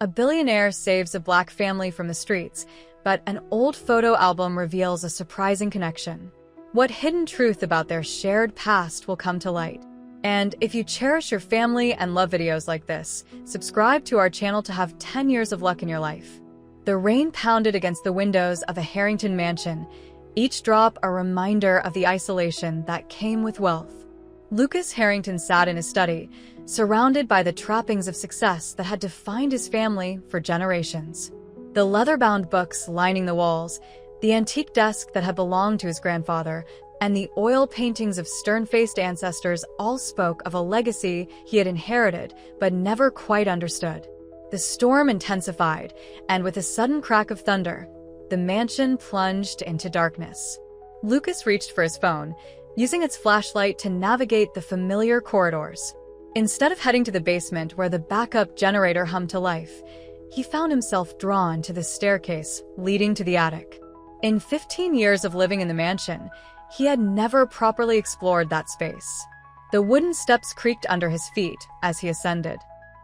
A billionaire saves a black family from the streets, but an old photo album reveals a surprising connection. What hidden truth about their shared past will come to light? And if you cherish your family and love videos like this, subscribe to our channel to have 10 years of luck in your life. The rain pounded against the windows of a Harrington mansion, each drop a reminder of the isolation that came with wealth. Lucas Harrington sat in his study, surrounded by the trappings of success that had defined his family for generations. The leather-bound books lining the walls, the antique desk that had belonged to his grandfather, and the oil paintings of stern-faced ancestors all spoke of a legacy he had inherited but never quite understood. The storm intensified, and with a sudden crack of thunder, the mansion plunged into darkness. Lucas reached for his phone, using its flashlight to navigate the familiar corridors. Instead of heading to the basement where the backup generator hummed to life, he found himself drawn to the staircase leading to the attic. In 15 years of living in the mansion, he had never properly explored that space. The wooden steps creaked under his feet as he ascended.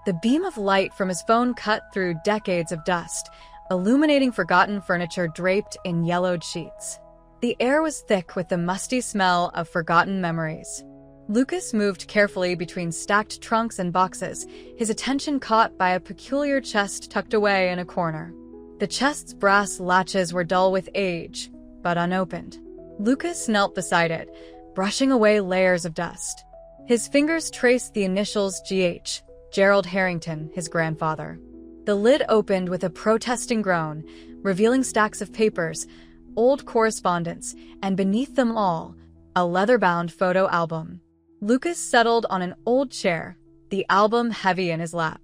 The beam of light from his phone cut through decades of dust, illuminating forgotten furniture draped in yellowed sheets. The air was thick with the musty smell of forgotten memories. Lucas moved carefully between stacked trunks and boxes, his attention caught by a peculiar chest tucked away in a corner. The chest's brass latches were dull with age, but unopened. Lucas knelt beside it, brushing away layers of dust. His fingers traced the initials GH, Gerald Harrington, his grandfather. The lid opened with a protesting groan, revealing stacks of papers, old correspondence, and beneath them all, a leather-bound photo album. Lucas settled on an old chair, the album heavy in his lap.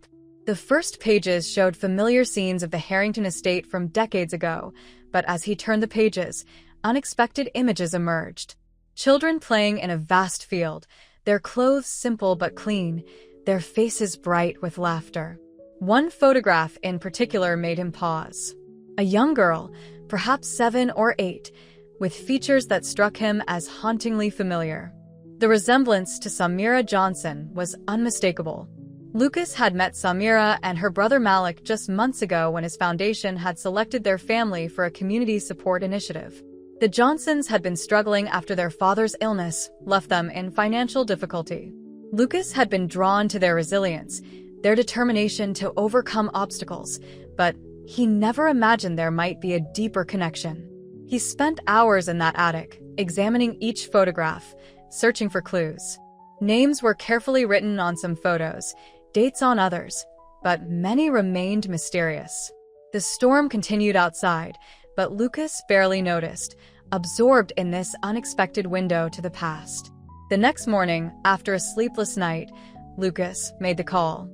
The first pages showed familiar scenes of the Harrington estate from decades ago, but as he turned the pages, unexpected images emerged. Children playing in a vast field, their clothes simple but clean, their faces bright with laughter. One photograph in particular made him pause. A young girl, perhaps 7 or 8, with features that struck him as hauntingly familiar. The resemblance to Samira Johnson was unmistakable. Lucas had met Samira and her brother Malik just months ago when his foundation had selected their family for a community support initiative. The Johnsons had been struggling after their father's illness left them in financial difficulty. Lucas had been drawn to their resilience, their determination to overcome obstacles, but he never imagined there might be a deeper connection. He spent hours in that attic, examining each photograph, searching for clues. Names were carefully written on some photos, dates on others, but many remained mysterious. The storm continued outside, but Lucas barely noticed, absorbed in this unexpected window to the past. The next morning, after a sleepless night, Lucas made the call.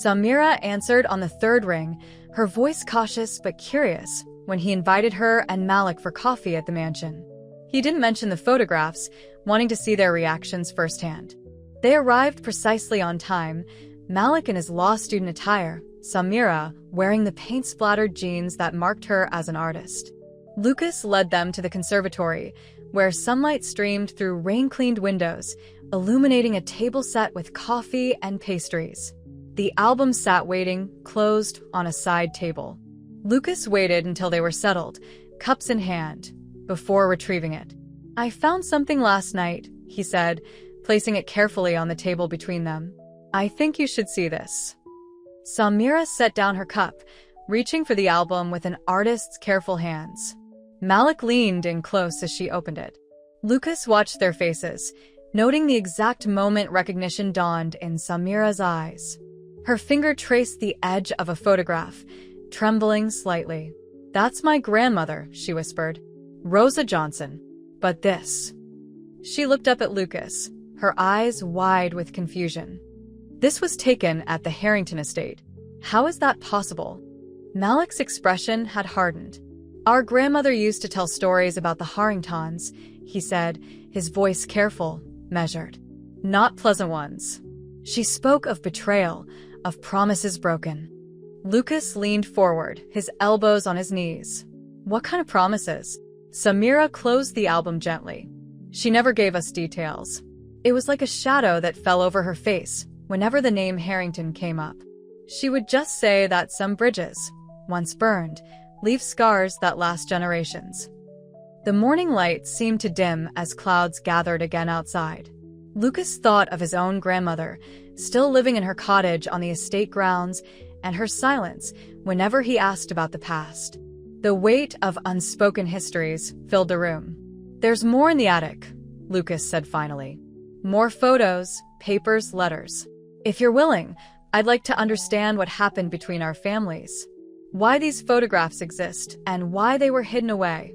Samira answered on the third ring, her voice cautious but curious, when he invited her and Malik for coffee at the mansion. He didn't mention the photographs, wanting to see their reactions firsthand. They arrived precisely on time, Malik in his law student attire, Samira wearing the paint-splattered jeans that marked her as an artist. Lucas led them to the conservatory, where sunlight streamed through rain-cleaned windows, illuminating a table set with coffee and pastries. The album sat waiting, closed, on a side table. Lucas waited until they were settled, cups in hand, before retrieving it. "I found something last night," he said, placing it carefully on the table between them. "I think you should see this." Samira set down her cup, reaching for the album with an artist's careful hands. Malik leaned in close as she opened it. Lucas watched their faces, noting the exact moment recognition dawned in Samira's eyes. Her finger traced the edge of a photograph, trembling slightly. "That's my grandmother," she whispered. "Rosa Johnson. But this..." She looked up at Lucas, her eyes wide with confusion. "This was taken at the Harrington estate. How is that possible?" Malik's expression had hardened. "Our grandmother used to tell stories about the Harringtons," he said, his voice careful, measured. "Not pleasant ones. She spoke of betrayal, of promises broken." Lucas leaned forward, his elbows on his knees. "What kind of promises?" Samira closed the album gently. "She never gave us details. It was like a shadow that fell over her face whenever the name Harrington came up. She would just say that some bridges, once burned, leave scars that last generations. The morning light seemed to dim as clouds gathered again outside. Lucas thought of his own grandmother, still living in her cottage on the estate grounds, and her silence whenever he asked about the past. The weight of unspoken histories filled the room. "There's more in the attic," Lucas said finally. "More photos, papers, letters. If you're willing, I'd like to understand what happened between our families. Why these photographs exist, and why they were hidden away."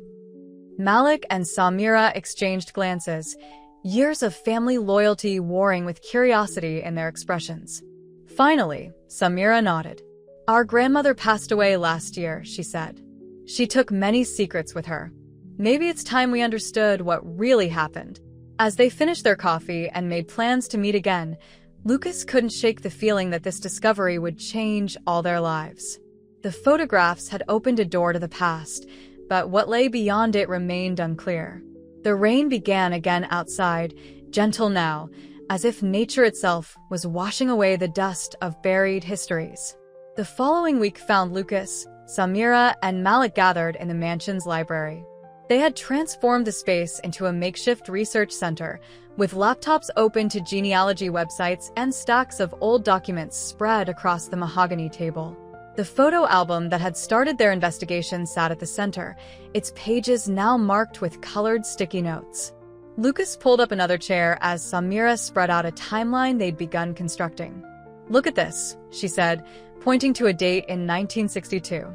Malik and Samira exchanged glances, years of family loyalty warring with curiosity in their expressions. Finally, Samira nodded. "Our grandmother passed away last year," she said. "She took many secrets with her. Maybe it's time we understood what really happened." As they finished their coffee and made plans to meet again, Lucas couldn't shake the feeling that this discovery would change all their lives. The photographs had opened a door to the past, but what lay beyond it remained unclear. The rain began again outside, gentle now, as if nature itself was washing away the dust of buried histories. The following week found Lucas, Samira, and Malik gathered in the mansion's library. They had transformed the space into a makeshift research center, with laptops open to genealogy websites and stacks of old documents spread across the mahogany table. The photo album that had started their investigation sat at the center, its pages now marked with colored sticky notes. Lucas pulled up another chair as Samira spread out a timeline they'd begun constructing. "Look at this," she said, pointing to a date in 1962.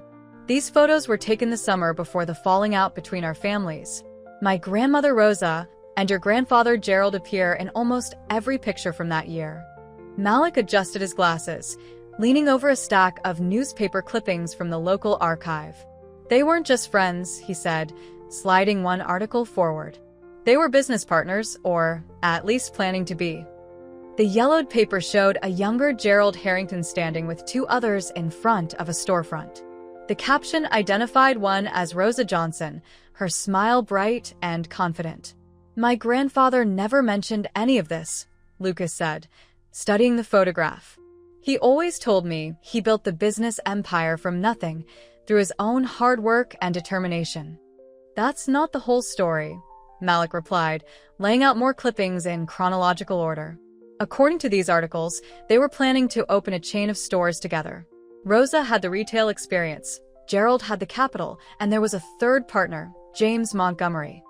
"These photos were taken the summer before the falling out between our families. My grandmother Rosa and your grandfather Gerald appear in almost every picture from that year." Malik adjusted his glasses, leaning over a stack of newspaper clippings from the local archive. "They weren't just friends," he said, sliding one article forward. "They were business partners, or at least planning to be." The yellowed paper showed a younger Gerald Harrington standing with two others in front of a storefront. The caption identified one as Rosa Johnson, her smile bright and confident. "My grandfather never mentioned any of this," Lucas said, studying the photograph. "He always told me he built the business empire from nothing, through his own hard work and determination." "That's not the whole story," Malik replied, laying out more clippings in chronological order. "According to these articles, they were planning to open a chain of stores together. Rosa had the retail experience, Gerald had the capital, and there was a third partner, James Montgomery."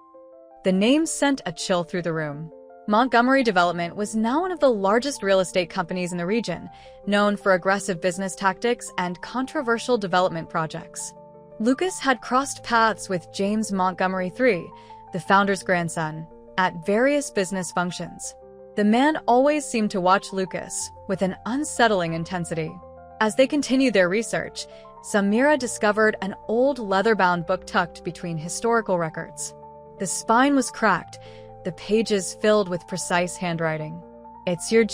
The name sent a chill through the room. Montgomery Development was now one of the largest real estate companies in the region, known for aggressive business tactics and controversial development projects. Lucas had crossed paths with James Montgomery III, the founder's grandson, at various business functions. The man always seemed to watch Lucas with an unsettling intensity. As they continued their research, Samira discovered an old leather-bound book tucked between historical records. The spine was cracked, the pages filled with precise handwriting. "It's your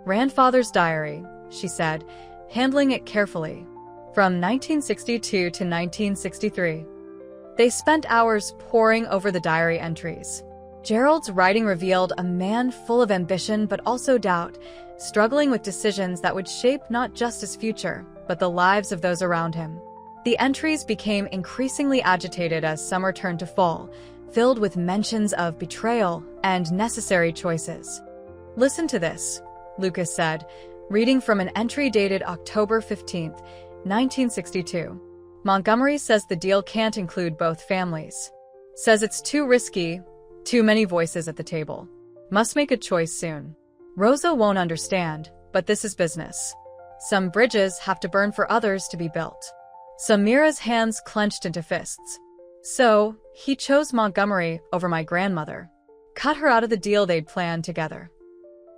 grandfather's diary," she said, handling it carefully. "From 1962 to 1963. They spent hours poring over the diary entries. Gerald's writing revealed a man full of ambition but also doubt, struggling with decisions that would shape not just his future, but the lives of those around him. The entries became increasingly agitated as summer turned to fall, filled with mentions of betrayal and necessary choices. "Listen to this," Lucas said, reading from an entry dated October 15, 1962. "Montgomery says the deal can't include both families. Says it's too risky, too many voices at the table. Must make a choice soon. Rosa won't understand, but this is business. Some bridges have to burn for others to be built." Samira's hands clenched into fists. "So, he chose Montgomery over my grandmother. Cut her out of the deal they'd planned together."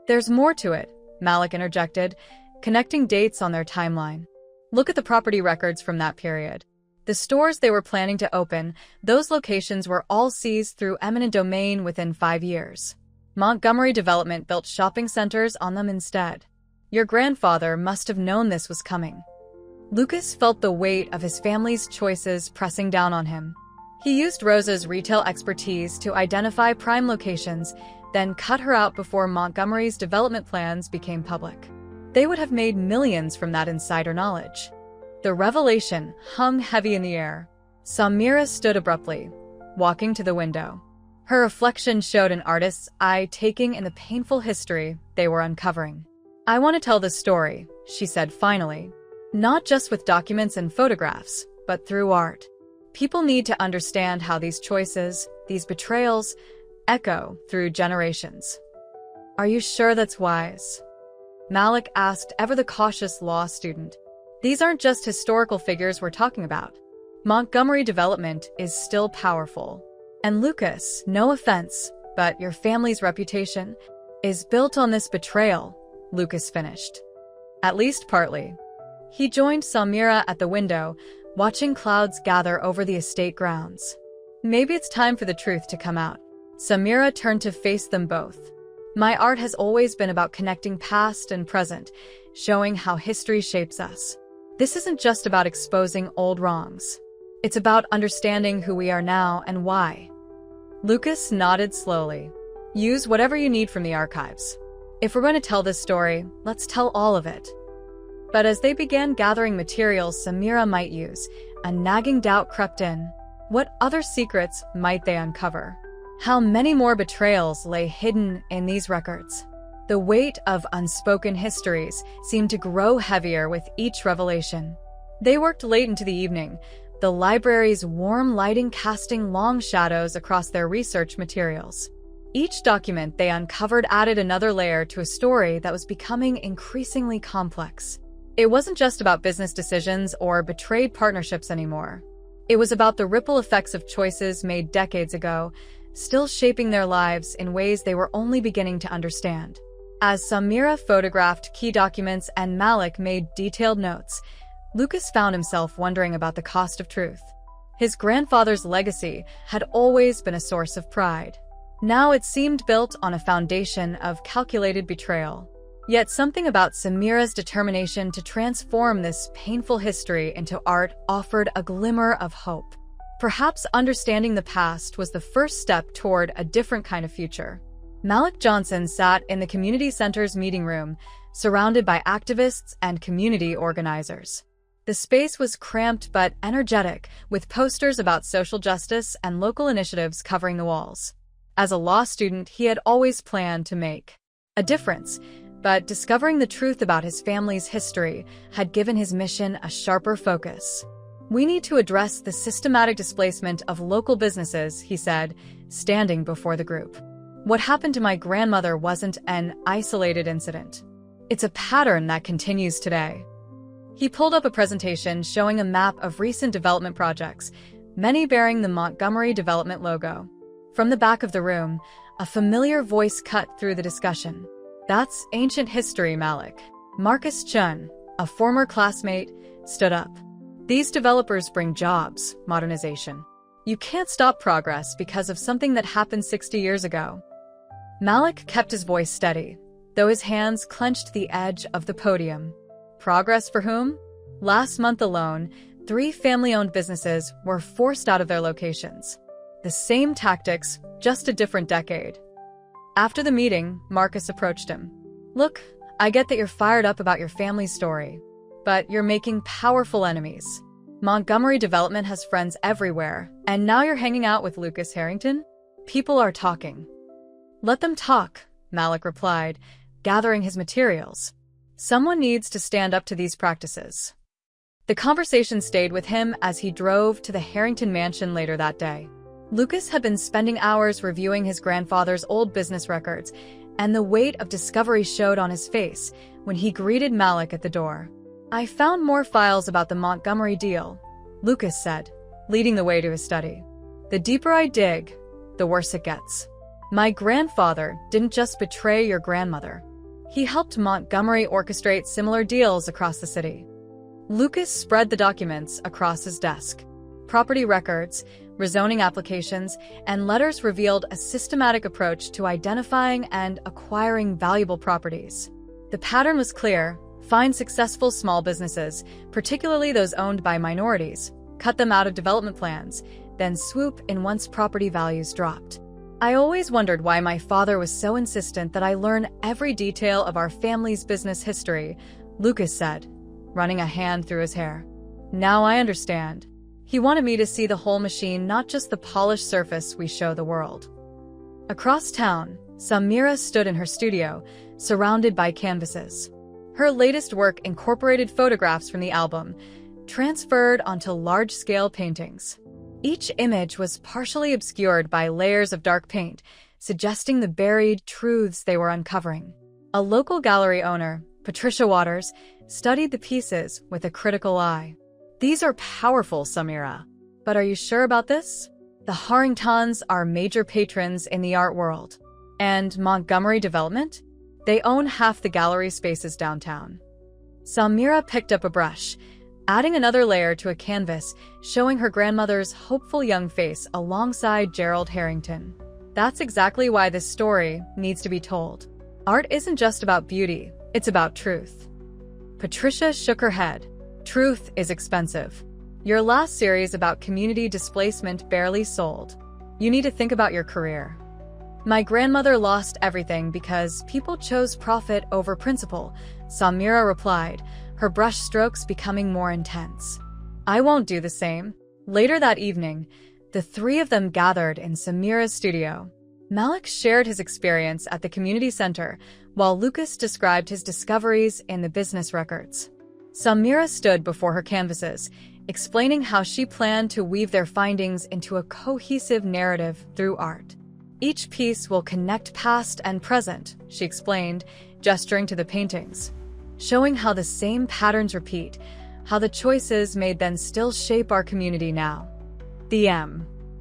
"There's more to it," Malik interjected, connecting dates on their timeline. "Look at the property records from that period. The stores they were planning to open, those locations were all seized through eminent domain within 5 years. Montgomery Development built shopping centers on them instead. Your grandfather must have known this was coming." Lucas felt the weight of his family's choices pressing down on him. He used Rosa's retail expertise to identify prime locations, then cut her out before Montgomery's development plans became public. they would have made millions from that insider knowledge. The revelation hung heavy in the air. Samira stood abruptly, walking to the window. Her reflection showed an artist's eye taking in the painful history they were uncovering. "I want to tell this story," she said finally. "Not just with documents and photographs, but through art. People need to understand how these choices, these betrayals, echo through generations." "Are you sure that's wise?" Malik asked, ever the cautious law student. "These aren't just historical figures we're talking about. Montgomery development is still powerful. And Lucas, no offense, but your family's reputation is built on this betrayal," Lucas finished. "At least partly." He joined Samira at the window, watching clouds gather over the estate grounds. "Maybe it's time for the truth to come out." Samira turned to face them both. "My art has always been about connecting past and present, showing how history shapes us. This isn't just about exposing old wrongs. It's about understanding who we are now and why." Lucas nodded slowly. "Use whatever you need from the archives. If we're going to tell this story, let's tell all of it." But as they began gathering materials Samira might use, a nagging doubt crept in. What other secrets might they uncover? How many more betrayals lay hidden in these records? The weight of unspoken histories seemed to grow heavier with each revelation. They worked late into the evening, the library's warm lighting casting long shadows across their research materials. Each document they uncovered added another layer to a story that was becoming increasingly complex. It wasn't just about business decisions or betrayed partnerships anymore. It was about the ripple effects of choices made decades ago, still shaping their lives in ways they were only beginning to understand. As Samira photographed key documents and Malik made detailed notes, Lucas found himself wondering about the cost of truth. His grandfather's legacy had always been a source of pride. Now it seemed built on a foundation of calculated betrayal. Yet something about Samira's determination to transform this painful history into art offered a glimmer of hope. Perhaps understanding the past was the first step toward a different kind of future. Malik Johnson sat in the community center's meeting room, surrounded by activists and community organizers. The space was cramped but energetic, with posters about social justice and local initiatives covering the walls. As a law student, he had always planned to make a difference, but discovering the truth about his family's history had given his mission a sharper focus. "We need to address the systematic displacement of local businesses," he said, standing before the group. "What happened to my grandmother wasn't an isolated incident. It's a pattern that continues today." He pulled up a presentation showing a map of recent development projects, many bearing the Montgomery Development logo. From the back of the room, a familiar voice cut through the discussion. "That's ancient history, Malik." Marcus Chun, a former classmate, stood up. "These developers bring jobs, modernization. You can't stop progress because of something that happened 60 years ago." Malik kept his voice steady, though his hands clenched the edge of the podium. Progress for whom? Last month alone, 3 family-owned businesses were forced out of their locations. The same tactics, just a different decade. After the meeting, Marcus approached him. "Look, I get that you're fired up about your family's story, but you're making powerful enemies. Montgomery Development has friends everywhere, and now you're hanging out with Lucas Harrington? People are talking." "Let them talk," Malik replied, gathering his materials. "Someone needs to stand up to these practices." The conversation stayed with him as he drove to the Harrington mansion later that day. Lucas had been spending hours reviewing his grandfather's old business records, and the weight of discovery showed on his face when he greeted Malik at the door. "I found more files about the Montgomery deal," Lucas said, leading the way to his study. "The deeper I dig, the worse it gets. My grandfather didn't just betray your grandmother. He helped Montgomery orchestrate similar deals across the city." Lucas spread the documents across his desk. Property records, rezoning applications, and letters revealed a systematic approach to identifying and acquiring valuable properties. The pattern was clear: find successful small businesses, particularly those owned by minorities, cut them out of development plans, then swoop in once property values dropped. I always wondered why my father was so insistent that I learn every detail of our family's business history, Lucas said, running a hand through his hair. Now I understand. He wanted me to see the whole machine, not just the polished surface we show the world. Across town, Samira stood in her studio, surrounded by canvases. Her latest work incorporated photographs from the album, transferred onto large-scale paintings. Each image was partially obscured by layers of dark paint, suggesting the buried truths they were uncovering. A local gallery owner, Patricia Waters, studied the pieces with a critical eye. These are powerful, Samira. But are you sure about this? The Harringtons are major patrons in the art world. And Montgomery Development? They own half the gallery spaces downtown. Samira picked up a brush, adding another layer to a canvas, showing her grandmother's hopeful young face alongside Gerald Harrington. That's exactly why this story needs to be told. Art isn't just about beauty, it's about truth. Patricia shook her head. Truth is expensive. Your last series about community displacement barely sold. You need to think about your career. My grandmother lost everything because people chose profit over principle, Samira replied, her brush strokes becoming more intense. I won't do the same. Later that evening, the three of them gathered in Samira's studio. Malik shared his experience at the community center, while Lucas described his discoveries in the business records. Samira stood before her canvases, explaining how she planned to weave their findings into a cohesive narrative through art. Each piece will connect past and present, she explained, gesturing to the paintings, showing how the same patterns repeat, how the choices made then still shape our community now. The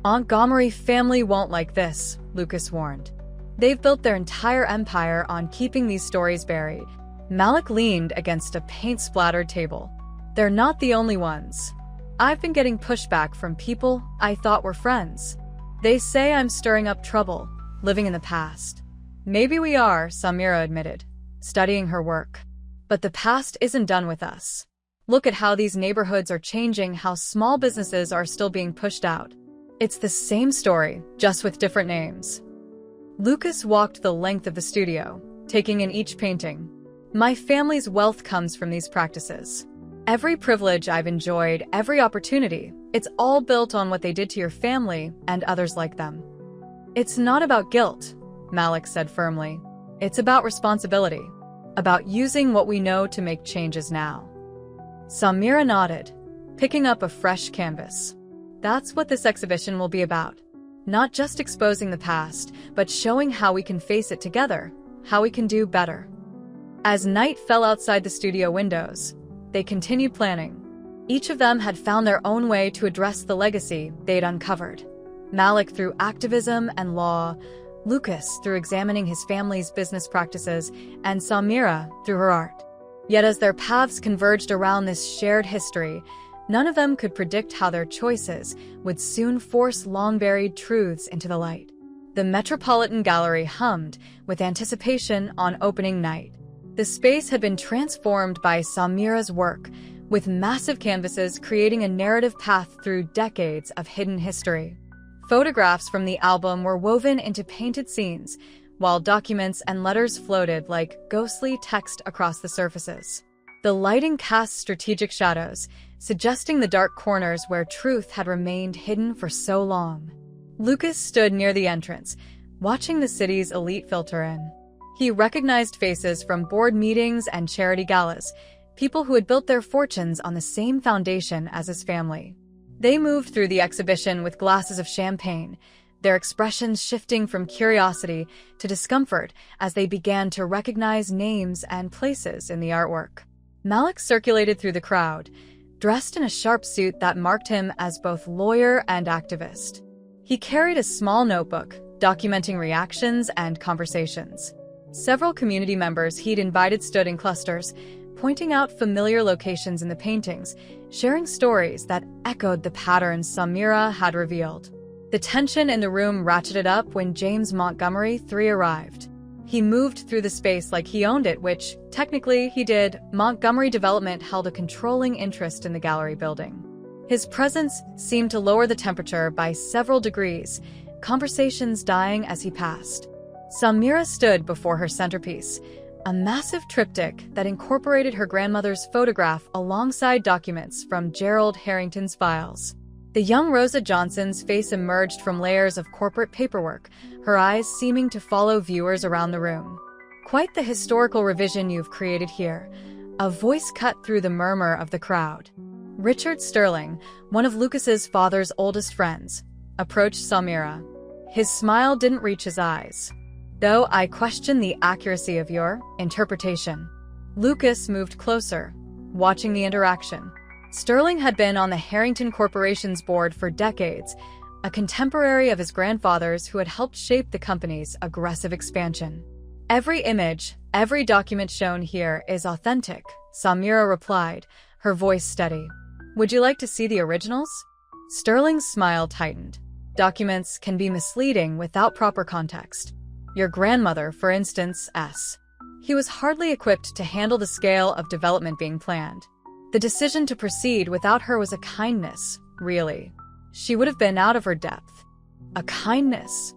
Montgomery family won't like this, Lucas warned. They've built their entire empire on keeping these stories buried. Malik leaned against a paint-splattered table. They're not the only ones. I've been getting pushback from people I thought were friends. They say I'm stirring up trouble, living in the past. Maybe we are, Samira admitted, studying her work. But the past isn't done with us. Look at how these neighborhoods are changing, how small businesses are still being pushed out. It's the same story, just with different names. Lucas walked the length of the studio, taking in each painting. My family's wealth comes from these practices. Every privilege I've enjoyed, every opportunity, it's all built on what they did to your family and others like them. It's not about guilt, Malik said firmly. It's about responsibility, about using what we know to make changes now. Samira nodded, picking up a fresh canvas. That's what this exhibition will be about. Not just exposing the past, but showing how we can face it together, how we can do better. As night fell outside the studio windows, they continued planning. Each of them had found their own way to address the legacy they'd uncovered. Malik through activism and law, Lucas through examining his family's business practices, and Samira through her art. Yet as their paths converged around this shared history, none of them could predict how their choices would soon force long-buried truths into the light. The Metropolitan Gallery hummed with anticipation on opening night. The space had been transformed by Samira's work, with massive canvases creating a narrative path through decades of hidden history. Photographs from the album were woven into painted scenes, while documents and letters floated like ghostly text across the surfaces. The lighting cast strategic shadows, suggesting the dark corners where truth had remained hidden for so long. Lucas stood near the entrance, watching the city's elite filter in. He recognized faces from board meetings and charity galas, people who had built their fortunes on the same foundation as his family. They moved through the exhibition with glasses of champagne, their expressions shifting from curiosity to discomfort as they began to recognize names and places in the artwork. Malik circulated through the crowd, dressed in a sharp suit that marked him as both lawyer and activist. He carried a small notebook, documenting reactions and conversations. Several community members he'd invited stood in clusters, pointing out familiar locations in the paintings, sharing stories that echoed the patterns Samira had revealed. The tension in the room ratcheted up when James Montgomery III arrived. He moved through the space like he owned it, which, technically, he did. Montgomery Development held a controlling interest in the gallery building. His presence seemed to lower the temperature by several degrees, conversations dying as he passed. Samira stood before her centerpiece, a massive triptych that incorporated her grandmother's photograph alongside documents from Gerald Harrington's files. The young Rosa Johnson's face emerged from layers of corporate paperwork, her eyes seeming to follow viewers around the room. "Quite the historical revision you've created here," a voice cut through the murmur of the crowd. Richard Sterling, one of Lucas's father's oldest friends, approached Samira. His smile didn't reach his eyes. "Though I question the accuracy of your interpretation." Lucas moved closer, watching the interaction. Sterling had been on the Harrington Corporation's board for decades, a contemporary of his grandfather's who had helped shape the company's aggressive expansion. "Every image, every document shown here is authentic," Samira replied, her voice steady. "Would you like to see the originals?" Sterling's smile tightened. "Documents can be misleading without proper context. Your grandmother, for instance, S." He was hardly equipped to handle the scale of development being planned. The decision to proceed without her was a kindness, really. She would have been out of her depth. A kindness.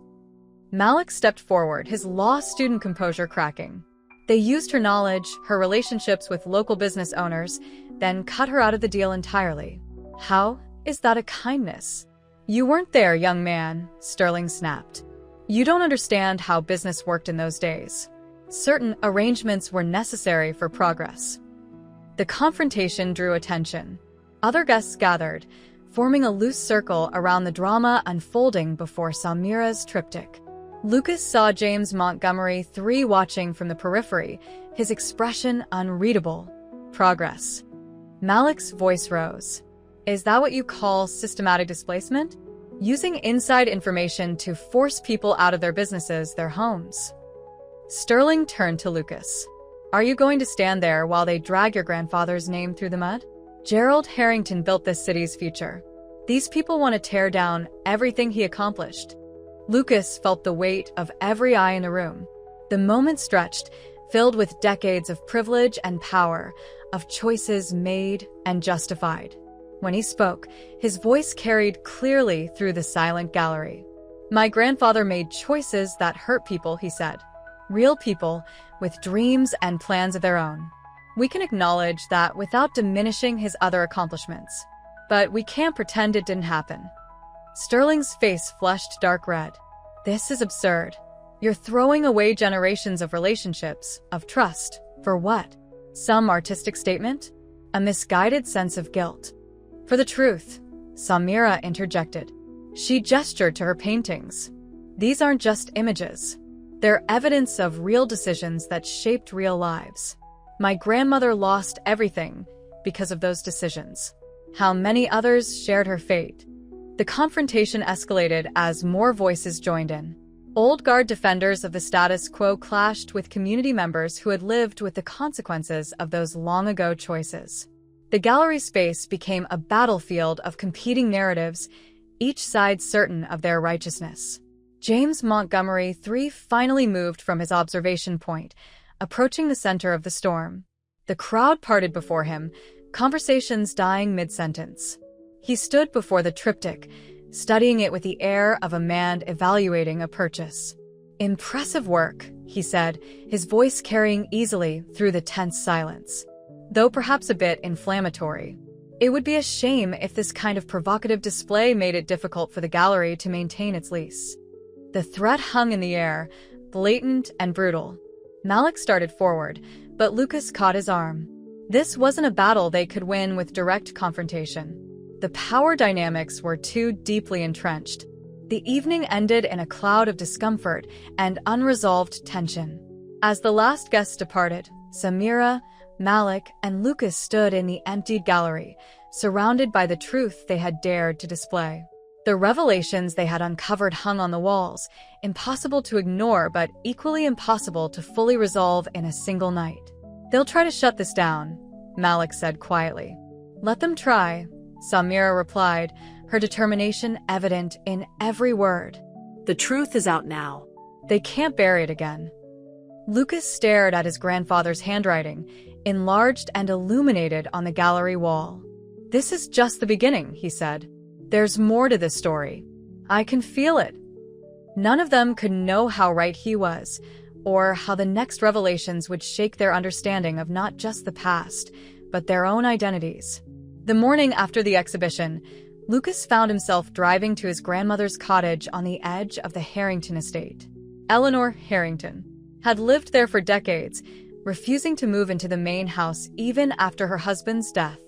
Malik stepped forward, his law student composure cracking. They used her knowledge, her relationships with local business owners, then cut her out of the deal entirely. "How is that a kindness?" "You weren't there, young man," Sterling snapped. "You don't understand how business worked in those days. Certain arrangements were necessary for progress." The confrontation drew attention. Other guests gathered, forming a loose circle around the drama unfolding before Samira's triptych. Lucas saw James Montgomery III watching from the periphery, his expression unreadable. "Progress." Malik's voice rose. "Is that what you call systematic displacement? Using inside information to force people out of their businesses, their homes?" Sterling turned to Lucas. "Are you going to stand there while they drag your grandfather's name through the mud? Gerald Harrington built this city's future. These people want to tear down everything he accomplished." Lucas felt the weight of every eye in the room. The moment stretched, filled with decades of privilege and power, of choices made and justified. When he spoke, his voice carried clearly through the silent gallery. "My grandfather made choices that hurt people," he said. "Real people with dreams and plans of their own. We can acknowledge that without diminishing his other accomplishments. But we can't pretend it didn't happen." Sterling's face flushed dark red. "This is absurd. You're throwing away generations of relationships, of trust. For what? Some artistic statement? A misguided sense of guilt?" "For the truth," Samira interjected. She gestured to her paintings. "These aren't just images. They're evidence of real decisions that shaped real lives. My grandmother lost everything because of those decisions. How many others shared her fate?" The confrontation escalated as more voices joined in. Old guard defenders of the status quo clashed with community members who had lived with the consequences of those long-ago choices. The gallery space became a battlefield of competing narratives, each side certain of their righteousness. James Montgomery III finally moved from his observation point, approaching the center of the storm. The crowd parted before him, conversations dying mid-sentence. He stood before the triptych, studying it with the air of a man evaluating a purchase. "Impressive work," he said, his voice carrying easily through the tense silence. "Though perhaps a bit inflammatory. It would be a shame if this kind of provocative display made it difficult for the gallery to maintain its lease." The threat hung in the air, blatant and brutal. Malik started forward, but Lucas caught his arm. This wasn't a battle they could win with direct confrontation. The power dynamics were too deeply entrenched. The evening ended in a cloud of discomfort and unresolved tension. As the last guests departed, Samira, Malik, and Lucas stood in the emptied gallery, surrounded by the truth they had dared to display. The revelations they had uncovered hung on the walls, impossible to ignore but equally impossible to fully resolve in a single night. "They'll try to shut this down," Malik said quietly. "Let them try," Samira replied, her determination evident in every word. "The truth is out now. They can't bury it again." Lucas stared at his grandfather's handwriting, enlarged and illuminated on the gallery wall. "This is just the beginning," he said. "There's more to this story. I can feel it." None of them could know how right he was, or how the next revelations would shake their understanding of not just the past, but their own identities. The morning after the exhibition, Lucas found himself driving to his grandmother's cottage on the edge of the Harrington estate. Eleanor Harrington had lived there for decades, refusing to move into the main house even after her husband's death.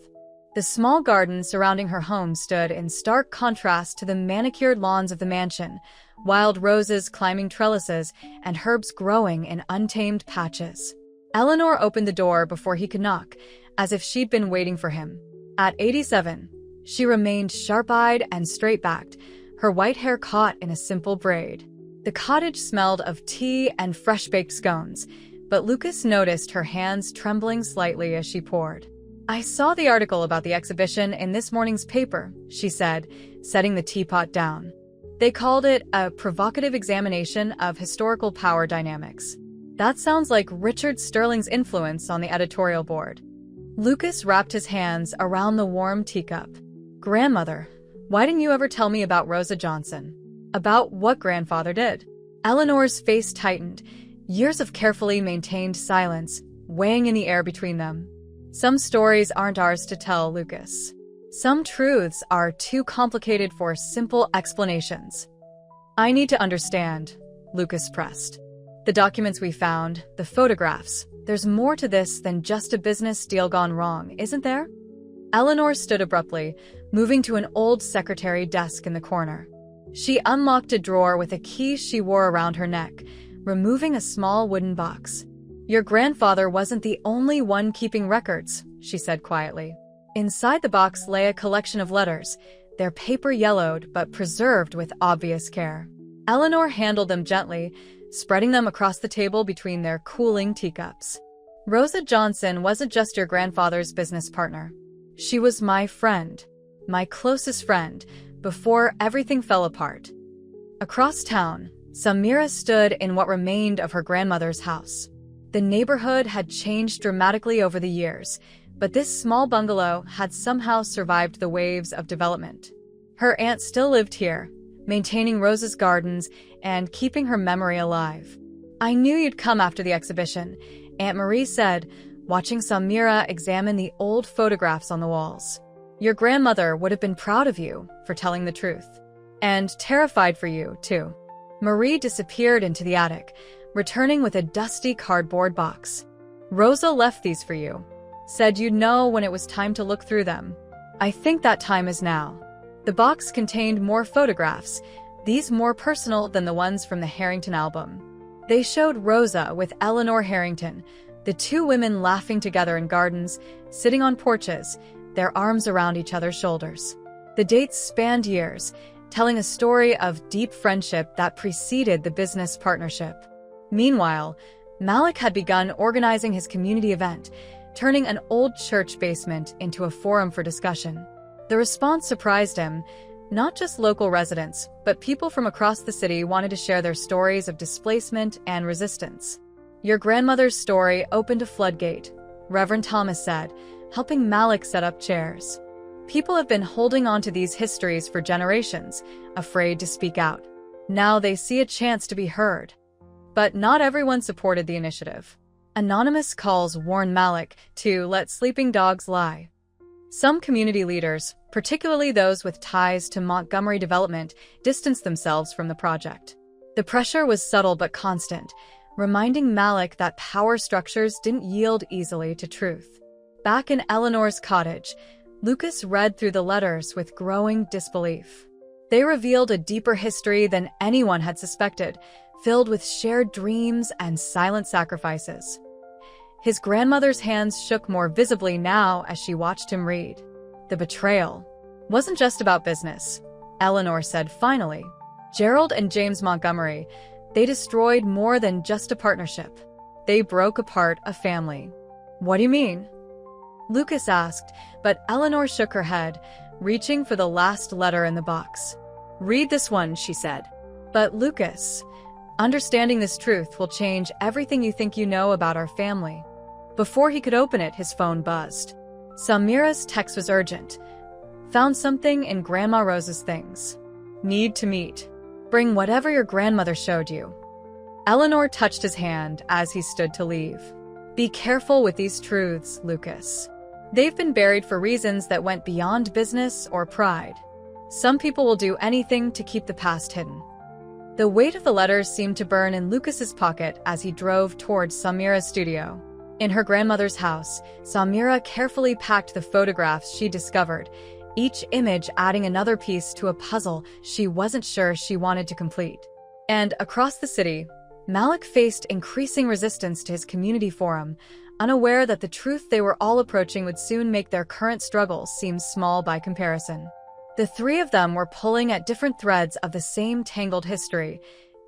The small garden surrounding her home stood in stark contrast to the manicured lawns of the mansion, wild roses climbing trellises and herbs growing in untamed patches. Eleanor opened the door before he could knock, as if she'd been waiting for him. At 87, she remained sharp-eyed and straight-backed, her white hair caught in a simple braid. The cottage smelled of tea and fresh-baked scones, but Lucas noticed her hands trembling slightly as she poured. "I saw the article about the exhibition in this morning's paper," she said, setting the teapot down. "They called it a provocative examination of historical power dynamics. That sounds like Richard Sterling's influence on the editorial board." Lucas wrapped his hands around the warm teacup. "Grandmother, why didn't you ever tell me about Rosa Johnson? About what grandfather did?" Eleanor's face tightened, years of carefully maintained silence weighing in the air between them. "Some stories aren't ours to tell, Lucas. Some truths are too complicated for simple explanations." "I need to understand," Lucas pressed. "The documents we found, the photographs, there's more to this than just a business deal gone wrong, isn't there?" Eleanor stood abruptly, moving to an old secretary desk in the corner. She unlocked a drawer with a key she wore around her neck, removing a small wooden box. "Your grandfather wasn't the only one keeping records," she said quietly. Inside the box lay a collection of letters, their paper yellowed but preserved with obvious care. Eleanor handled them gently, spreading them across the table between their cooling teacups. "Rosa Johnson wasn't just your grandfather's business partner. She was my friend, my closest friend, before everything fell apart." Across town, Samira stood in what remained of her grandmother's house. The neighborhood had changed dramatically over the years, but this small bungalow had somehow survived the waves of development. Her aunt still lived here, maintaining Rosa's gardens and keeping her memory alive. "I knew you'd come after the exhibition," Aunt Marie said, watching Samira examine the old photographs on the walls. "Your grandmother would have been proud of you for telling the truth. And terrified for you, too." Marie disappeared into the attic, returning with a dusty cardboard box. "Rosa left these for you. Said you'd know when it was time to look through them. I think that time is now." The box contained more photographs, these more personal than the ones from the Harrington album. They showed Rosa with Eleanor Harrington, the two women laughing together in gardens, sitting on porches, their arms around each other's shoulders. The dates spanned years, telling a story of deep friendship that preceded the business partnership. Meanwhile, Malik had begun organizing his community event, turning an old church basement into a forum for discussion. The response surprised him. Not just local residents, but people from across the city wanted to share their stories of displacement and resistance. "Your grandmother's story opened a floodgate," Reverend Thomas said, helping Malik set up chairs. "People have been holding on to these histories for generations, afraid to speak out. Now they see a chance to be heard." But not everyone supported the initiative. Anonymous calls warned Malik to let sleeping dogs lie. Some community leaders, particularly those with ties to Montgomery development, distanced themselves from the project. The pressure was subtle but constant, reminding Malik that power structures didn't yield easily to truth. Back in Eleanor's cottage, Lucas read through the letters with growing disbelief. They revealed a deeper history than anyone had suspected, filled with shared dreams and silent sacrifices. His grandmother's hands shook more visibly now as she watched him read. The betrayal wasn't just about business, Eleanor said finally. Gerald and James Montgomery, they destroyed more than just a partnership. They broke apart a family. "What do you mean?" Lucas asked, but Eleanor shook her head, reaching for the last letter in the box. "Read this one," she said. "But Lucas, understanding this truth will change everything you think you know about our family." Before he could open it, his phone buzzed. Samira's text was urgent. "Found something in Grandma Rosa's things. Need to meet." Bring whatever your grandmother showed you. Eleanor touched his hand as he stood to leave. Be careful with these truths, Lucas. They've been buried for reasons that went beyond business or pride. Some people will do anything to keep the past hidden. The weight of the letters seemed to burn in Lucas's pocket as he drove towards Samira's studio. In her grandmother's house, Samira carefully packed the photographs she discovered, each image adding another piece to a puzzle she wasn't sure she wanted to complete. And across the city, Malik faced increasing resistance to his community forum, unaware that the truth they were all approaching would soon make their current struggles seem small by comparison. The three of them were pulling at different threads of the same tangled history,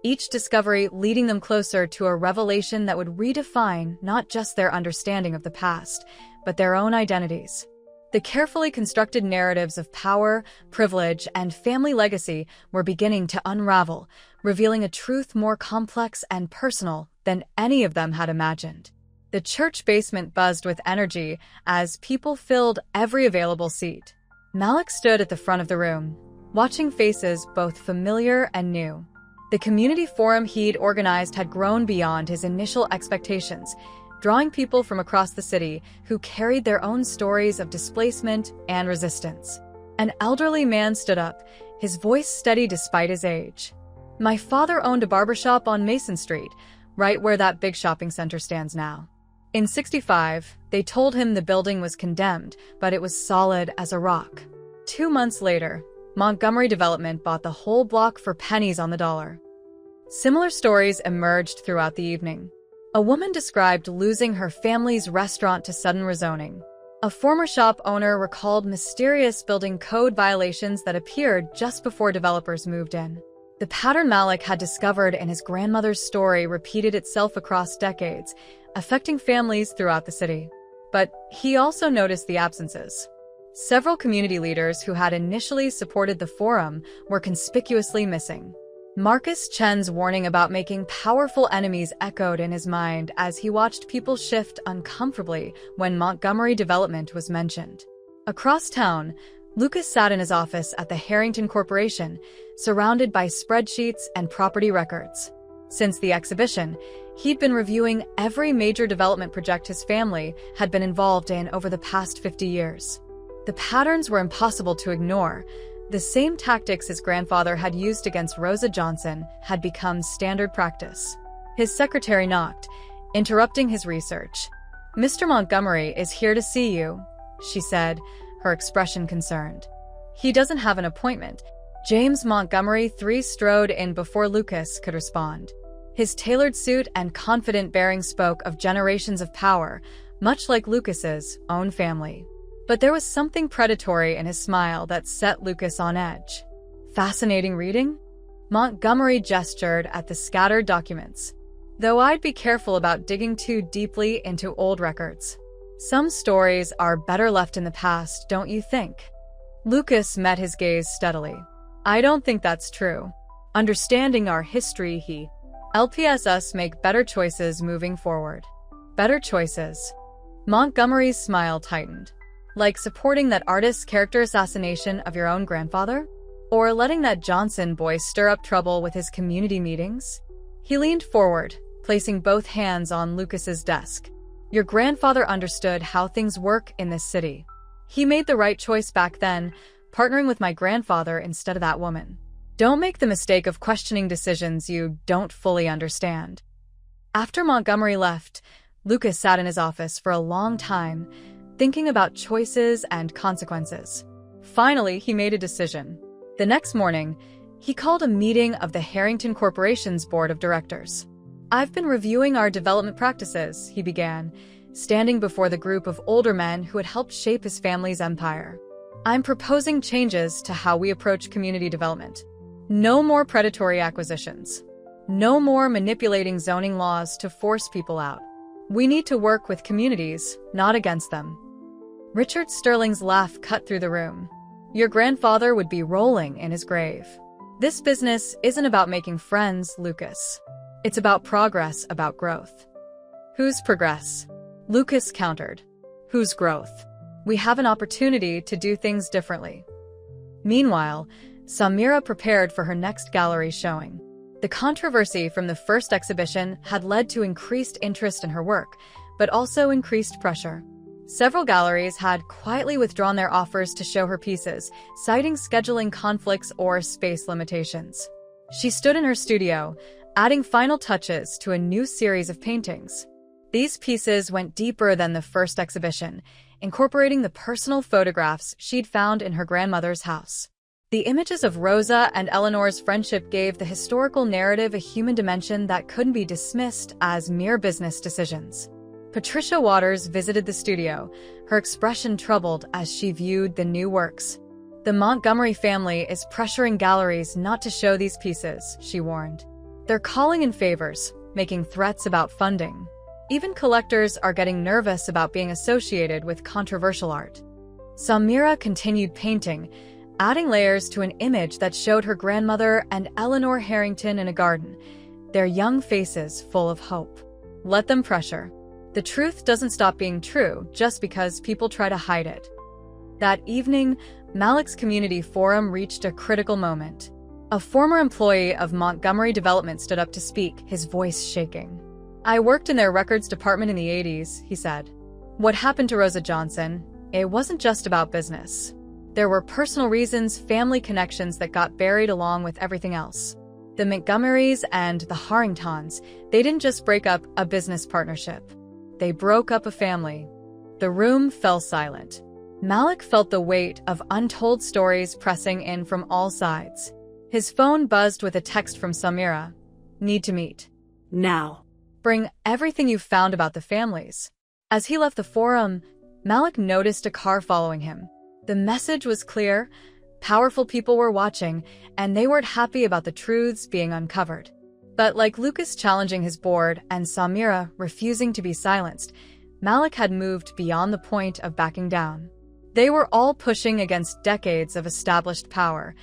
each discovery leading them closer to a revelation that would redefine not just their understanding of the past, but their own identities. The carefully constructed narratives of power, privilege, and family legacy were beginning to unravel, revealing a truth more complex and personal than any of them had imagined. The church basement buzzed with energy as people filled every available seat. Malik stood at the front of the room, watching faces both familiar and new. The community forum he'd organized had grown beyond his initial expectations, drawing people from across the city who carried their own stories of displacement and resistance. An elderly man stood up, his voice steady despite his age. My father owned a barbershop on Mason Street, right where that big shopping center stands now. In '65, they told him the building was condemned, but it was solid as a rock. 2 months later, Montgomery Development bought the whole block for pennies on the dollar. Similar stories emerged throughout the evening. A woman described losing her family's restaurant to sudden rezoning. A former shop owner recalled mysterious building code violations that appeared just before developers moved in. The pattern Malik had discovered in his grandmother's story repeated itself across decades, affecting families throughout the city. But he also noticed the absences. Several community leaders who had initially supported the forum were conspicuously missing. Marcus Chen's warning about making powerful enemies echoed in his mind as he watched people shift uncomfortably when Montgomery Development was mentioned. Across town, Lucas sat in his office at the Harrington Corporation, surrounded by spreadsheets and property records. Since the exhibition, he'd been reviewing every major development project his family had been involved in over the past 50 years. The patterns were impossible to ignore. The same tactics his grandfather had used against Rosa Johnson had become standard practice. His secretary knocked, interrupting his research. "Mr. Montgomery is here to see you," she said, her expression concerned. "He doesn't have an appointment." James Montgomery III strode in before Lucas could respond. His tailored suit and confident bearing spoke of generations of power, much like Lucas's own family. But there was something predatory in his smile that set Lucas on edge. "Fascinating reading?" Montgomery gestured at the scattered documents. "Though I'd be careful about digging too deeply into old records. Some stories are better left in the past, don't you think?" Lucas met his gaze steadily. "I don't think that's true. Understanding our history helps us make better choices moving forward." Better choices. Montgomery's smile tightened. Like supporting that artist's character assassination of your own grandfather? Or letting that Johnson boy stir up trouble with his community meetings? He leaned forward, placing both hands on Lucas's desk. "Your grandfather understood how things work in this city. He made the right choice back then, partnering with my grandfather instead of that woman. Don't make the mistake of questioning decisions you don't fully understand." After Montgomery left, Lucas sat in his office for a long time, thinking about choices and consequences. Finally, he made a decision. The next morning, he called a meeting of the Harrington Corporation's board of directors. "I've been reviewing our development practices," he began, standing before the group of older men who had helped shape his family's empire. "I'm proposing changes to how we approach community development. No more predatory acquisitions. No more manipulating zoning laws to force people out. We need to work with communities, not against them." Richard Sterling's laugh cut through the room. "Your grandfather would be rolling in his grave. This business isn't about making friends, Lucas. It's about progress, about growth." "Whose progress?" Lucas countered. "Whose growth? We have an opportunity to do things differently." Meanwhile, Samira prepared for her next gallery showing. The controversy from the first exhibition had led to increased interest in her work, but also increased pressure. Several galleries had quietly withdrawn their offers to show her pieces, citing scheduling conflicts or space limitations. She stood in her studio, adding final touches to a new series of paintings. These pieces went deeper than the first exhibition, incorporating the personal photographs she'd found in her grandmother's house. The images of Rosa and Eleanor's friendship gave the historical narrative a human dimension that couldn't be dismissed as mere business decisions. Patricia Waters visited the studio, her expression troubled as she viewed the new works. The Montgomery family is pressuring galleries not to show these pieces, she warned. They're calling in favors, making threats about funding. Even collectors are getting nervous about being associated with controversial art. Samira continued painting, adding layers to an image that showed her grandmother and Eleanor Harrington in a garden, their young faces full of hope. Let them pressure. The truth doesn't stop being true just because people try to hide it. That evening, Malik's community forum reached a critical moment. A former employee of Montgomery Development stood up to speak, his voice shaking. "I worked in their records department in the 80s, he said. What happened to Rosa Johnson? It wasn't just about business. There were personal reasons, family connections that got buried along with everything else. The Montgomerys and the Harringtons, they didn't just break up a business partnership. They broke up a family." The room fell silent. Malik felt the weight of untold stories pressing in from all sides. His phone buzzed with a text from Samira. "Need to meet. Now. Bring everything you've found about the families." As he left the forum, Malik noticed a car following him. The message was clear. Powerful people were watching, and they weren't happy about the truths being uncovered. But like Lucas challenging his board and Samira refusing to be silenced, Malik had moved beyond the point of backing down. They were all pushing against decades of established power,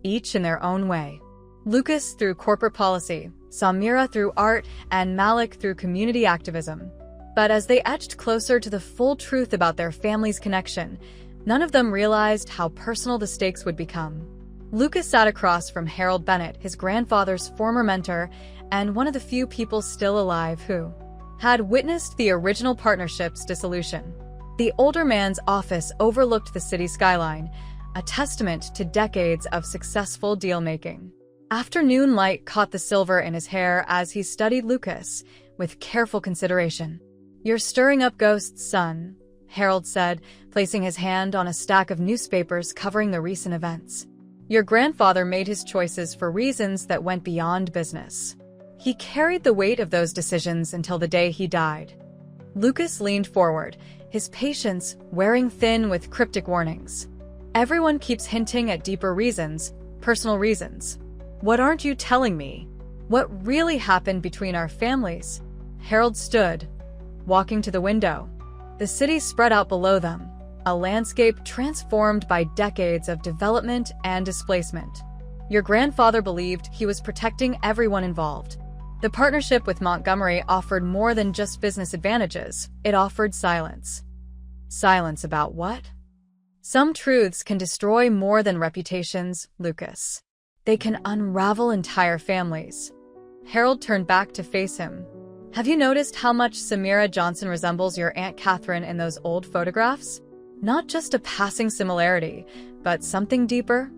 each in their own way. Lucas through corporate policy, Samira through art, and Malik through community activism. But as they edged closer to the full truth about their family's connection, none of them realized how personal the stakes would become. Lucas sat across from Harold Bennett, his grandfather's former mentor, and one of the few people still alive who had witnessed the original partnership's dissolution. The older man's office overlooked the city skyline, a testament to decades of successful deal-making. Afternoon light caught the silver in his hair as he studied Lucas with careful consideration. "You're stirring up ghosts, son," Harold said, placing his hand on a stack of newspapers covering the recent events. "Your grandfather made his choices for reasons that went beyond business. He carried the weight of those decisions until the day he died." Lucas leaned forward, his patience wearing thin with cryptic warnings. "Everyone keeps hinting at deeper reasons, personal reasons. What aren't you telling me? What really happened between our families?" Harold stood, walking to the window. The city spread out below them, a landscape transformed by decades of development and displacement. "Your grandfather believed he was protecting everyone involved. The partnership with Montgomery offered more than just business advantages, it offered silence." "Silence about what?" "Some truths can destroy more than reputations, Lucas. They can unravel entire families." Harold turned back to face him. "Have you noticed how much Samira Johnson resembles your Aunt Catherine in those old photographs? Not just a passing similarity, but something deeper?"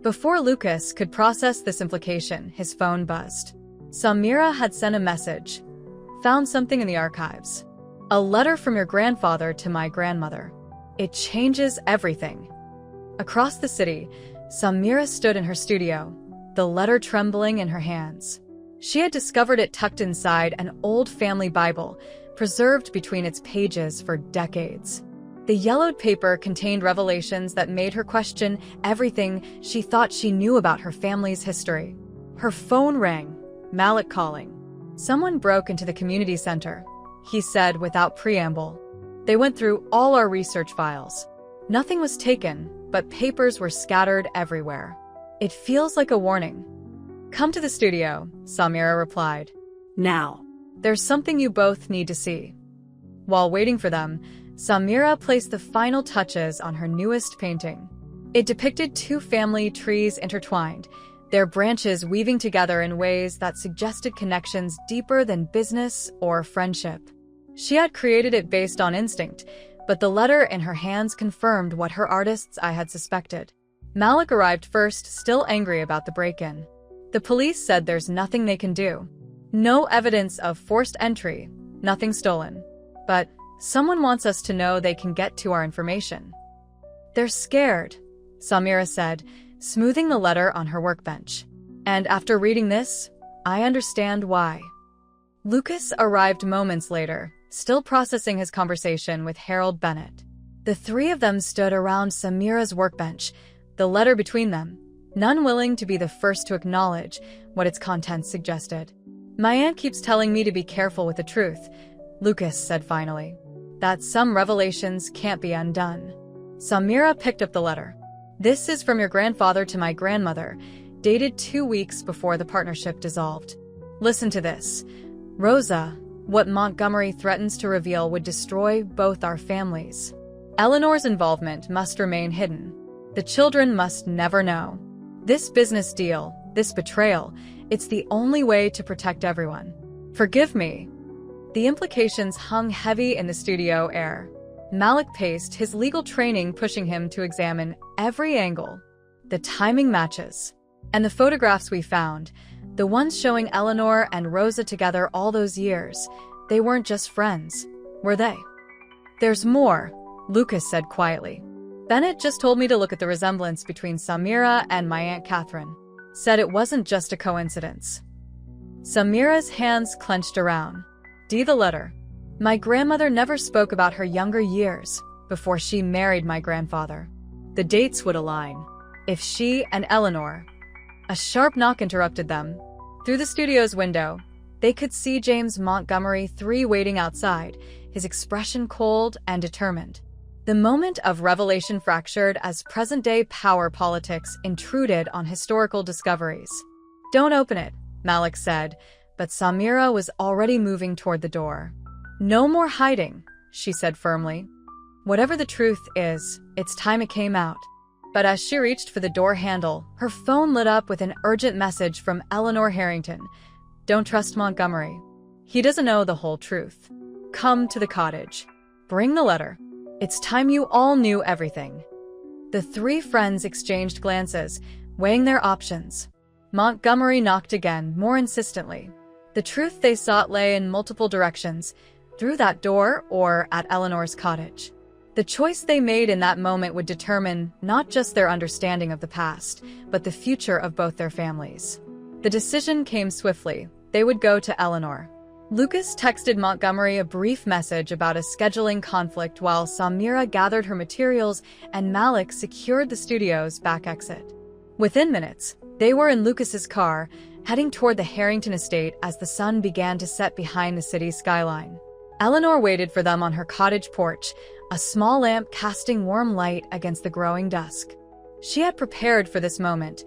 Before Lucas could process this implication, his phone buzzed. Samira had sent a message. "Found something in the archives. A letter from your grandfather to my grandmother. It changes everything." Across the city, Samira stood in her studio, the letter trembling in her hands. She had discovered it tucked inside an old family Bible, preserved between its pages for decades. The yellowed paper contained revelations that made her question everything she thought she knew about her family's history. Her phone rang, Malik calling. "Someone broke into the community center," he said without preamble. "They went through all our research files. Nothing was taken, but papers were scattered everywhere. It feels like a warning." "Come to the studio," Samira replied. "Now. There's something you both need to see." While waiting for them, Samira placed the final touches on her newest painting. It depicted two family trees intertwined, their branches weaving together in ways that suggested connections deeper than business or friendship. She had created it based on instinct, but the letter in her hands confirmed what her artist's eye had suspected. Malik arrived first, still angry about the break-in. The police said there's nothing they can do. No evidence of forced entry, nothing stolen. But someone wants us to know they can get to our information. They're scared, Samira said, smoothing the letter on her workbench. And after reading this, I understand why. Lucas arrived moments later, still processing his conversation with Harold Bennett. The three of them stood around Samira's workbench, the letter between them, none willing to be the first to acknowledge what its contents suggested. My aunt keeps telling me to be careful with the truth, Lucas said finally, that some revelations can't be undone. Samira picked up the letter. This is from your grandfather to my grandmother, dated 2 weeks before the partnership dissolved. Listen to this. Rosa, what Montgomery threatens to reveal would destroy both our families. Eleanor's involvement must remain hidden. The children must never know. This business deal, this betrayal, it's the only way to protect everyone. Forgive me. The implications hung heavy in the studio air. Malik paced, his legal training pushing him to examine every angle. The timing matches. And the photographs we found, the ones showing Eleanor and Rosa together all those years, they weren't just friends, were they? There's more, Lucas said quietly. Bennett just told me to look at the resemblance between Samira and my Aunt Catherine. Said it wasn't just a coincidence. Samira's hands clenched around. The letter. My grandmother never spoke about her younger years before she married my grandfather. The dates would align. If she and Eleanor... A sharp knock interrupted them. Through the studio's window, they could see James Montgomery III waiting outside, his expression cold and determined. The moment of revelation fractured as present-day power politics intruded on historical discoveries. Don't open it, Malik said, but Samira was already moving toward the door. No more hiding, she said firmly. Whatever the truth is, it's time it came out. But as she reached for the door handle, her phone lit up with an urgent message from Eleanor Harrington. Don't trust Montgomery. He doesn't know the whole truth. Come to the cottage. Bring the letter. It's time you all knew everything. The three friends exchanged glances, weighing their options. Montgomery knocked again, more insistently. The truth they sought lay in multiple directions, through that door or at Eleanor's cottage. The choice they made in that moment would determine not just their understanding of the past, but the future of both their families. The decision came swiftly. They would go to Eleanor. Lucas texted Montgomery a brief message about a scheduling conflict while Samira gathered her materials and Malik secured the studio's back exit. Within minutes, they were in Lucas's car, heading toward the Harrington estate as the sun began to set behind the city's skyline. Eleanor waited for them on her cottage porch, a small lamp casting warm light against the growing dusk. She had prepared for this moment,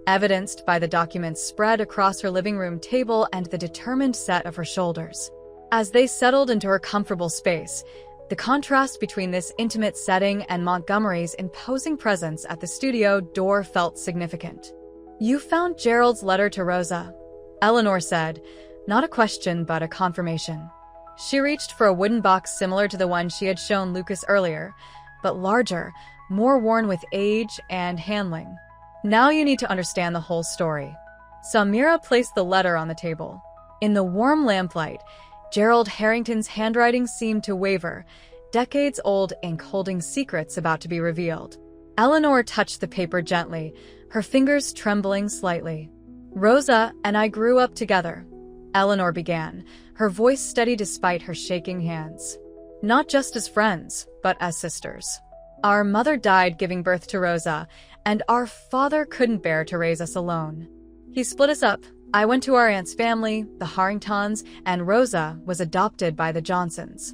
evidenced by the documents spread across her living room table and the determined set of her shoulders. As they settled into her comfortable space, the contrast between this intimate setting and Montgomery's imposing presence at the studio door felt significant. You found Gerald's letter to Rosa, Eleanor said, not a question but a confirmation. She reached for a wooden box similar to the one she had shown Lucas earlier, but larger, more worn with age and handling. Now you need to understand the whole story. Samira placed the letter on the table. In the warm lamplight, Gerald Harrington's handwriting seemed to waver, decades-old ink holding secrets about to be revealed. Eleanor touched the paper gently, her fingers trembling slightly. Rosa and I grew up together, Eleanor began, her voice steady despite her shaking hands. Not just as friends, but as sisters. Our mother died giving birth to Rosa, and our father couldn't bear to raise us alone. He split us up. I went to our aunt's family, the Harringtons, and Rosa was adopted by the Johnsons.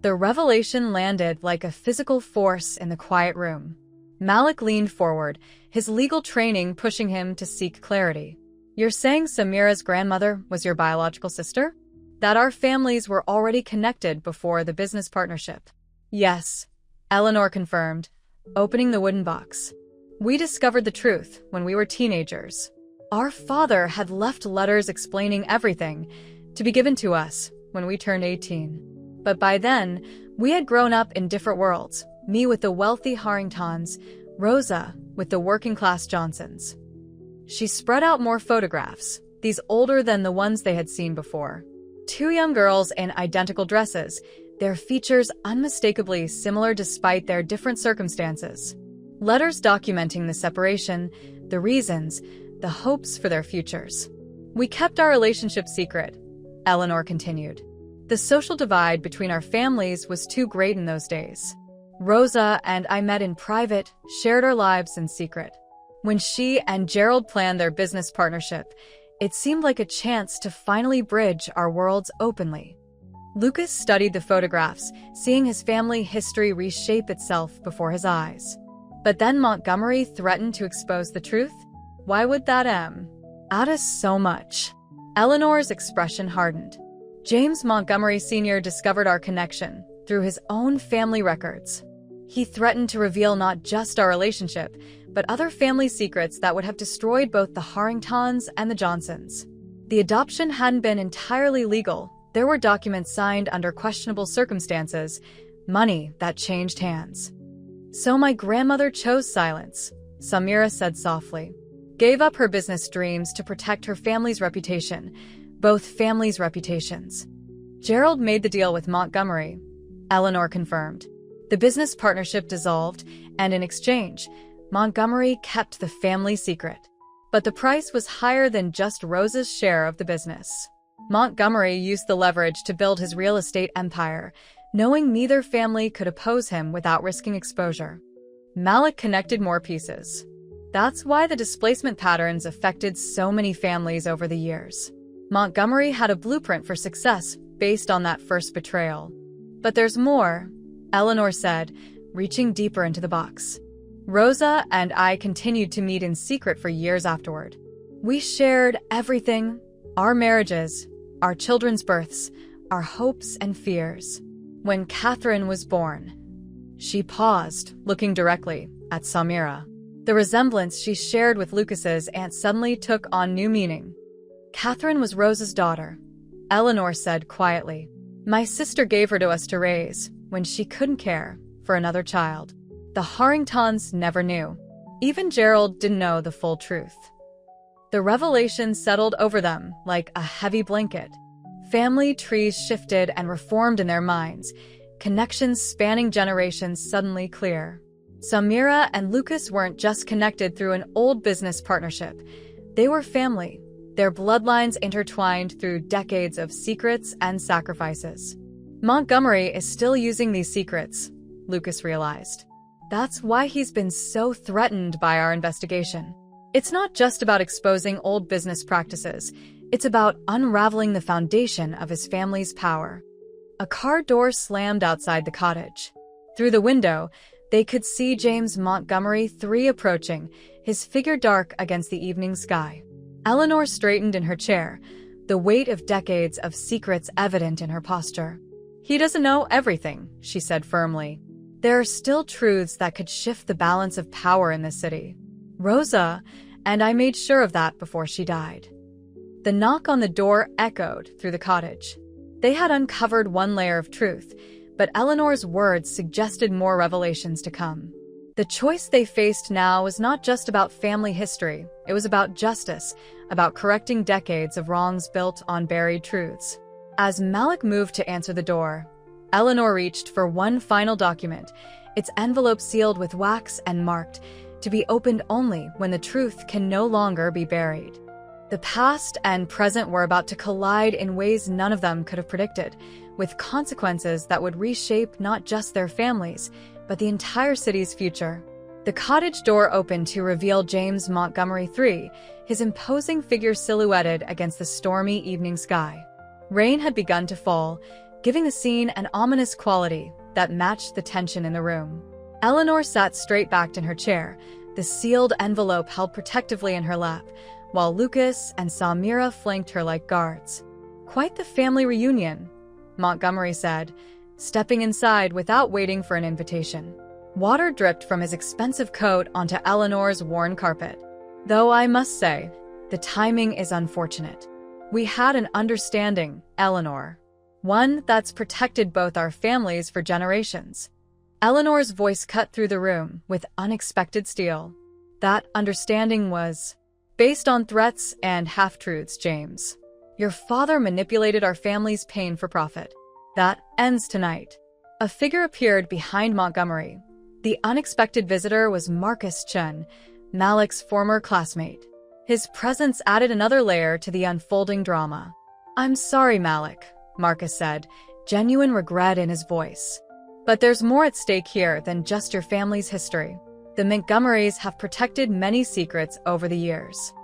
The revelation landed like a physical force in the quiet room. Malik leaned forward, his legal training pushing him to seek clarity. You're saying Samira's grandmother was your biological sister? That our families were already connected before the business partnership? Yes, Eleanor confirmed, opening the wooden box. We discovered the truth when we were teenagers. Our father had left letters explaining everything, to be given to us when we turned 18. But by then, we had grown up in different worlds, me with the wealthy Harringtons, Rosa with the working-class Johnsons. She spread out more photographs, these older than the ones they had seen before. Two young girls in identical dresses, their features unmistakably similar despite their different circumstances. Letters documenting the separation, the reasons, the hopes for their futures. We kept our relationship secret, Eleanor continued. The social divide between our families was too great in those days. Rosa and I met in private, shared our lives in secret. When she and Gerald planned their business partnership, it seemed like a chance to finally bridge our worlds openly. Lucas studied the photographs, seeing his family history reshape itself before his eyes. But then Montgomery threatened to expose the truth? Why would that add us so much? Eleanor's expression hardened. James Montgomery Sr. discovered our connection through his own family records. He threatened to reveal not just our relationship, but other family secrets that would have destroyed both the Harringtons and the Johnsons. The adoption hadn't been entirely legal. There were documents signed under questionable circumstances, money that changed hands. So my grandmother chose silence, Samira said softly. Gave up her business dreams to protect her family's reputation, both families' reputations. Gerald made the deal with Montgomery, Eleanor confirmed. The business partnership dissolved, and in exchange, Montgomery kept the family secret. But the price was higher than just Rosa's share of the business. Montgomery used the leverage to build his real estate empire, knowing neither family could oppose him without risking exposure. Malik connected more pieces. That's why the displacement patterns affected so many families over the years. Montgomery had a blueprint for success based on that first betrayal. But there's more, Eleanor said, reaching deeper into the box. Rosa and I continued to meet in secret for years afterward. We shared everything, our marriages, our children's births, our hopes and fears. When Catherine was born, she paused, looking directly at Samira. The resemblance she shared with Lucas's aunt suddenly took on new meaning. Catherine was Rosa's daughter, Eleanor said quietly. My sister gave her to us to raise when she couldn't care for another child. The Harringtons never knew. Even Gerald didn't know the full truth. The revelation settled over them like a heavy blanket. Family trees shifted and reformed in their minds, connections spanning generations suddenly clear. Samira and Lucas weren't just connected through an old business partnership. They were family, their bloodlines intertwined through decades of secrets and sacrifices. Montgomery is still using these secrets, Lucas realized. That's why he's been so threatened by our investigation. It's not just about exposing old business practices. It's about unraveling the foundation of his family's power. A car door slammed outside the cottage. Through the window, they could see James Montgomery III approaching, his figure dark against the evening sky. Eleanor straightened in her chair, the weight of decades of secrets evident in her posture. He doesn't know everything, she said firmly. There are still truths that could shift the balance of power in this city. Rosa and I made sure of that before she died. The knock on the door echoed through the cottage. They had uncovered one layer of truth, but Eleanor's words suggested more revelations to come. The choice they faced now was not just about family history, it was about justice, about correcting decades of wrongs built on buried truths. As Malik moved to answer the door, Eleanor reached for one final document, its envelope sealed with wax and marked, to be opened only when the truth can no longer be buried. The past and present were about to collide in ways none of them could have predicted, with consequences that would reshape not just their families, but the entire city's future. The cottage door opened to reveal James Montgomery III, his imposing figure silhouetted against the stormy evening sky. Rain had begun to fall, giving the scene an ominous quality that matched the tension in the room. Eleanor sat straight-backed in her chair, the sealed envelope held protectively in her lap, while Lucas and Samira flanked her like guards. Quite the family reunion, Montgomery said, stepping inside without waiting for an invitation. Water dripped from his expensive coat onto Eleanor's worn carpet. Though I must say, the timing is unfortunate. We had an understanding, Eleanor. One that's protected both our families for generations. Eleanor's voice cut through the room with unexpected steel. That understanding was based on threats and half-truths, James. Your father manipulated our family's pain for profit. That ends tonight. A figure appeared behind Montgomery. The unexpected visitor was Marcus Chen, Malik's former classmate. His presence added another layer to the unfolding drama. "I'm sorry, Malik," Marcus said, genuine regret in his voice. "But there's more at stake here than just your family's history. The Montgomerys have protected many secrets over the years."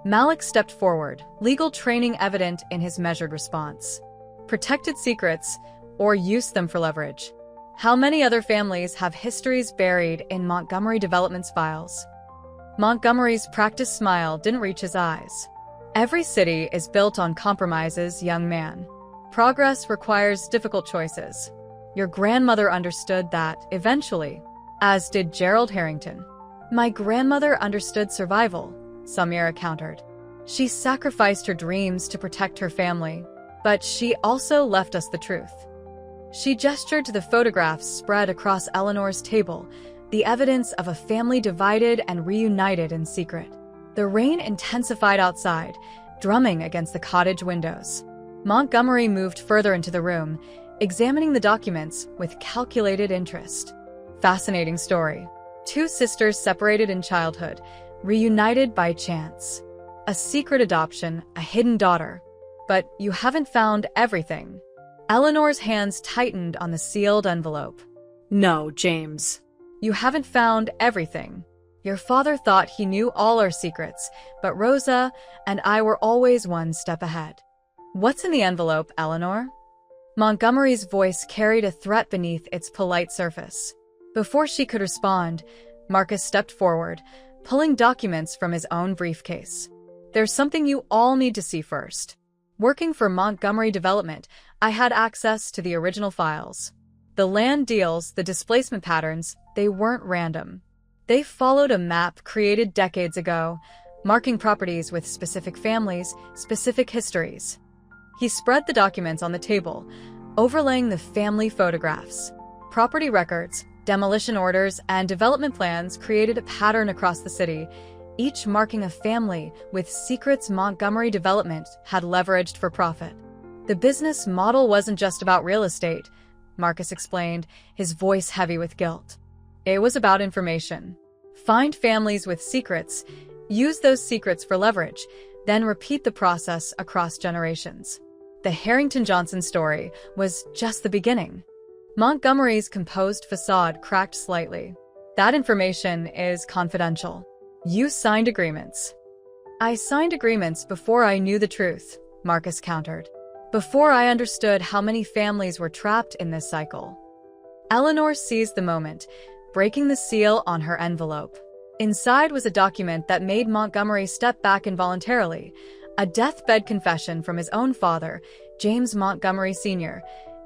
Malik stepped forward, legal training evident in his measured response. Protected secrets, or used them for leverage. How many other families have histories buried in Montgomery Development's files? Montgomery's practiced smile didn't reach his eyes. Every city is built on compromises, young man. Progress requires difficult choices. Your grandmother understood that, eventually, as did Gerald Harrington. "My grandmother understood survival," Samira countered. "She sacrificed her dreams to protect her family, but she also left us the truth." She gestured to the photographs spread across Eleanor's table, the evidence of a family divided and reunited in secret. The rain intensified outside, drumming against the cottage windows. Montgomery moved further into the room, examining the documents with calculated interest. Fascinating story. Two sisters separated in childhood, reunited by chance. A secret adoption, a hidden daughter. But you haven't found everything. Eleanor's hands tightened on the sealed envelope. "No, James. You haven't found everything. Your father thought he knew all our secrets, but Rosa and I were always one step ahead." "What's in the envelope, Eleanor?" Montgomery's voice carried a threat beneath its polite surface. Before she could respond, Marcus stepped forward, pulling documents from his own briefcase. "There's something you all need to see first. Working for Montgomery Development, I had access to the original files. The land deals, the displacement patterns, they weren't random. They followed a map created decades ago, marking properties with specific families, specific histories." He spread the documents on the table, overlaying the family photographs. Property records, demolition orders, and development plans created a pattern across the city, each marking a family with secrets Montgomery Development had leveraged for profit. "The business model wasn't just about real estate," Marcus explained, his voice heavy with guilt. "It was about information. Find families with secrets, use those secrets for leverage, then repeat the process across generations." The Harrington-Johnson story was just the beginning. Montgomery's composed facade cracked slightly. "That information is confidential. You signed agreements." "I signed agreements before I knew the truth," Marcus countered. "Before I understood how many families were trapped in this cycle." Eleanor seized the moment, breaking the seal on her envelope. Inside was a document that made Montgomery step back involuntarily, a deathbed confession from his own father, James Montgomery Sr.,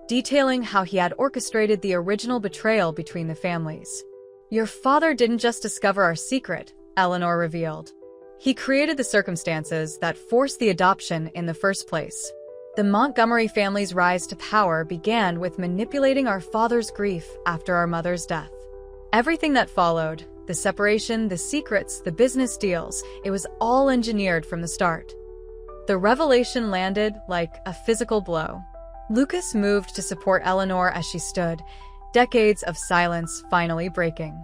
detailing how he had orchestrated the original betrayal between the families. "Your father didn't just discover our secret," Eleanor revealed. "He created the circumstances that forced the adoption in the first place. The Montgomery family's rise to power began with manipulating our father's grief after our mother's death. Everything that followed, the separation, the secrets, the business deals, it was all engineered from the start." The revelation landed like a physical blow. Lucas moved to support Eleanor as she stood, decades of silence finally breaking.